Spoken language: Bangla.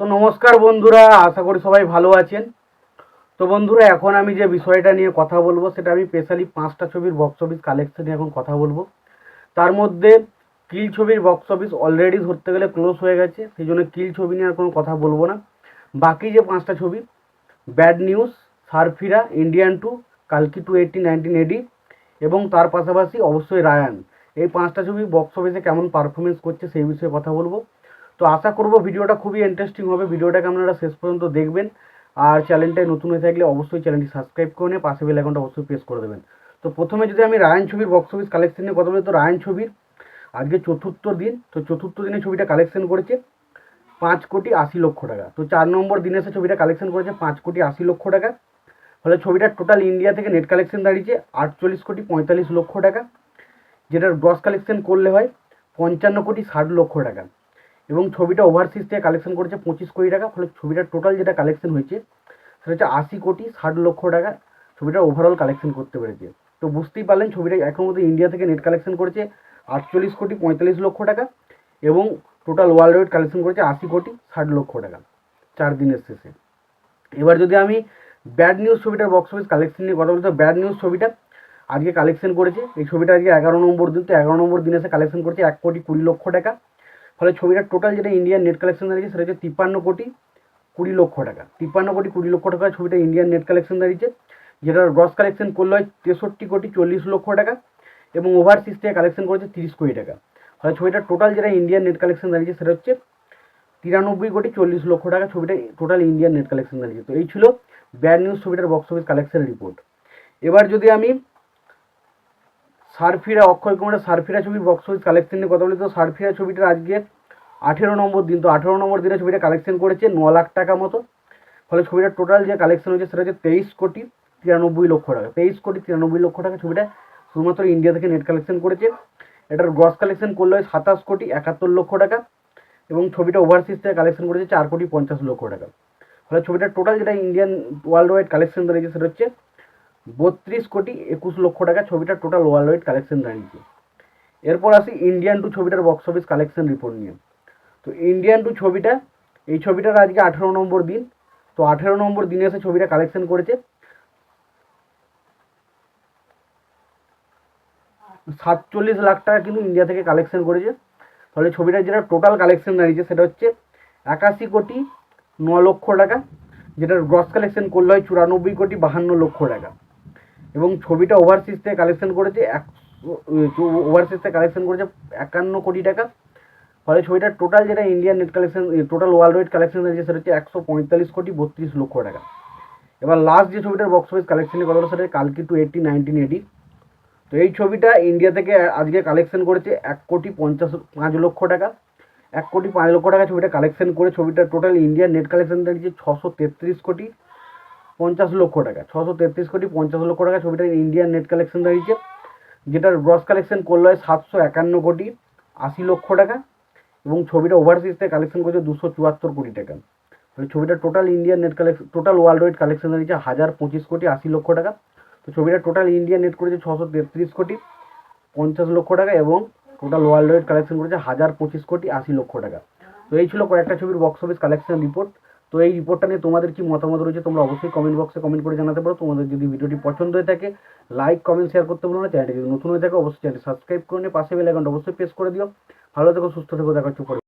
তো নমস্কার বন্ধুরা, আশা করি সবাই ভালো আছেন। তো বন্ধুরা, এখন আমি যে বিষয়টা নিয়ে কথা বলবো সেটা আমি স্পেশালি 5টা ছবির বক্স অফিস কালেকশন নিয়ে এখন কথা বলবো। তার মধ্যে কিল ছবির বক্স অফিস অলরেডি ধরতে গেলে ক্লোজ হয়ে গেছে, সেই জন্য কিল ছবি নিয়ে আর কোনো কথা বলবো না। বাকি যে 5টা ছবি, ব্যাড নিউজ, সারফিরা, ইন্ডিয়ান 2, কালকি 280-19 এডি এবং তার পাশাপাশি অবশ্যই রায়ান, এই 5টা ছবি বক্স অফিসে কেমন পারফরমেন্স করছে সেই বিষয়ে কথা বলবো। তো আশা করব ভিডিওটা খুবই ইন্টারেস্টিং হবে, ভিডিওটাকে আপনারা শেষ পর্যন্ত দেখবেন। আর চ্যানেলটায় নতুন হয়ে থাকলে অবশ্যই চ্যানেলটি সাবস্ক্রাইব করে নিয়ে পাশে বেল আইকনটা অবশ্যই প্রেস করে দেবেন। তো প্রথমে যদি আমি রায়ান ছবির বক্স অফিস কালেকশন নিয়ে কথা বলি, তো রায়ান ছবির আজকে চতুর্থ দিন। তো চতুর্থ দিনে ছবিটা কালেকশন করেছে 5,80,00,000 টাকা। তো 4 নম্বর দিনে এসে ছবিটা কালেকশন করেছে 5,80,00,000 টাকা। ফলে ছবিটার টোটাল ইন্ডিয়া থেকে নেট কালেকশন দাঁড়িয়েছে 48,45,00,000 টাকা, যেটার গ্রস কালেকশন করলে হয় 55,60,00,000 টাকা। এবং ছবিটা ওভারসিজ থেকে কালেকশন করেছে 25 কোটি টাকা। ফলে ছবিটার টোটাল যেটা কালেকশন হয়েছে সেটা হচ্ছে 80,60,00,000 টাকা ছবিটার ওভারঅল কালেকশন করতে পেরেছে। তো বুঝতেই পারলেন ছবিটা এখন মধ্যে ইন্ডিয়া থেকে নেট কালেকশন করেছে 48,45,00,000 টাকা এবং টোটাল ওয়ার্ল্ড ওয়াইড কালেকশন করেছে 80,60,00,000 টাকা 4 দিনের শেষে। এবার যদি আমি ব্যাড নিউজ ছবিটার বক্স অফিস কালেকশন নিয়ে কথা বলি, তো ব্যাড নিউজ ছবিটা আজকে কালেকশন করেছে, এই ছবিটা আজকে 11 নম্বর দিন। তো 11 নম্বর দিনে এসে কালেকশন করেছে 1,20,00,000 টাকা। ফলে ছবিটার টোটাল যেটা ইন্ডিয়ান নেট কালেকশন দাঁড়িয়েছে সেটা হচ্ছে 53,20,00,000 টাকা। 53,20,00,000 টাকা ছবিটা ইন্ডিয়ান নেট কালেকশন দাঁড়িয়েছে, যেটার গ্রস কালেকশন করলে হয় 63,40,00,000 টাকা এবং ওভারসিজ থেকে কালেকশন করেছে 30 কোটি টাকা। ফলে ছবিটার টোটাল যেটা ইন্ডিয়ান নেট কালেকশন দাঁড়িয়েছে সেটা হচ্ছে 93,40,00,000 টাকা ছবিটা টোটাল ইন্ডিয়ান নেট কালেকশন দাঁড়িয়েছে। তো এই ছিল ব্যাড নিউজ ছবিটার বক্স অফিস কালেকশন রিপোর্ট। এবার যদি আমি সারফিরা, অক্ষয় কুমারের সারফিরা ছবির বক্স অফিস কালেকশন নিয়ে কথা বলি, তো সারফিরা ছবিটার আজকে 18 নম্বর দিন। তো 18 নম্বর দিনে ছবিটা কালেকশন করেছে 9,00,000 টাকা মতো। ফলে ছবিটার টোটাল যে কালেকশন হয়েছে সেটা হচ্ছে 23,93,00,000 টাকা। 23,93,00,000 টাকা ছবিটা শুধুমাত্র ইন্ডিয়া থেকে নেট কালেকশন করেছে। এটার গ্রস কালেকশন করলে হয় 27,71,00,000 টাকা এবং ছবিটা ওভারসিজ থেকে কালেকশন করেছে 4,50,00,000 টাকা। ফলে ছবিটার টোটাল যেটা ইন্ডিয়ান ওয়ার্ল্ড ওয়াইড কালেকশন দাঁড়িয়েছে সেটা হচ্ছে 32,21,00,000 টাকা ছবিটার টোটাল ওয়ার্ল্ড ওয়াইড কালেকশন দাঁড়িয়েছে। এরপর আসি ইন্ডিয়ান 2 ছবিটার বক্স অফিস কালেকশন রিপোর্ট নিয়ে। তো ইন্ডিয়ান 2 ছবিটা, এই ছবিটার আজকে 18 নম্বর দিন। তো 18 নম্বর দিনে এসে ছবিটা কালেকশন করেছে 47,00,000 টাকা কিন্তু ইন্ডিয়া থেকে কালেকশন করেছে। ফলে ছবিটার যেটা টোটাল কালেকশন দাঁড়িয়েছে সেটা হচ্ছে 81,09,00,000 টাকা, যেটার গ্রস কালেকশন করলে হয় 94,52,00,000 টাকা এবং ছবিটা ওভারসিজ থেকে কালেকশন করেছে 51,00,000,000 টাকা। ফলে ছবিটার টোটাল যেটা Indian net collection, total world wide collection রয়েছে সেটা হচ্ছে 145,32,00,000 টাকা। এবার লাস্ট যে ছবিটার বক্স অফিস কালেকশনের কথা হলো সেটা কালকি 280-19 এডি। তো এই ছবিটা ইন্ডিয়া থেকে আজকে কালেকশন করেছে 1,55,00,000 টাকা। 1,05,00,000 টাকা ছবিটা কালেকশন করে ছবিটার টোটাল ইন্ডিয়ান নেট কালেকশন দাঁড়িয়েছে 633,50,00,000 টাকা। 633,50,00,000 টাকা ছবিটার ইন্ডিয়ান নেট কালেকশন দাঁড়িয়েছে, যেটার গ্রস কালেকশন করলে হয় 751,80,00,000 টাকা এবং ছবিটা ওভারসিজ থেকে কালেকশন করেছে 274 কোটি টাকা। ছবিটা total Indian net collection, total world wide collection দাঁড়িয়েছে 1,025,80,00,000 টাকা। তো ছবিটা টোটাল ইন্ডিয়ান নেট করেছে 633,50,00,000 টাকা এবং টোটাল ওয়ার্ল্ড ওয়াইড কালেকশন করেছে 1,025,80,00,000 টাকা। তো এই ছিল কয়েকটা ছবির বক্স অফিস কালেকশন রিপোর্ট। তো এই রিপোর্টটা নিয়ে তোমাদের কি মতামত রয়েছে তোমরা অবশ্যই কমেন্ট বক্সে কমেন্ট করে জানাতে পারো। তোমাদের যদি ভিডিওটি পছন্দ হয়ে থাকে লাইক কমেন্ট শেয়ার করতে বলো না। চ্যানেলটি যদি নতুন হয়ে থাকে অবশ্যই চ্যানেলটি সাবস্ক্রাইব করে নিয়ে পাশে বেল আইকনটা অবশ্যই প্রেস করে দিও। ভালো থেকো, সুস্থ থেকো, দেখা হচ্ছে পরে।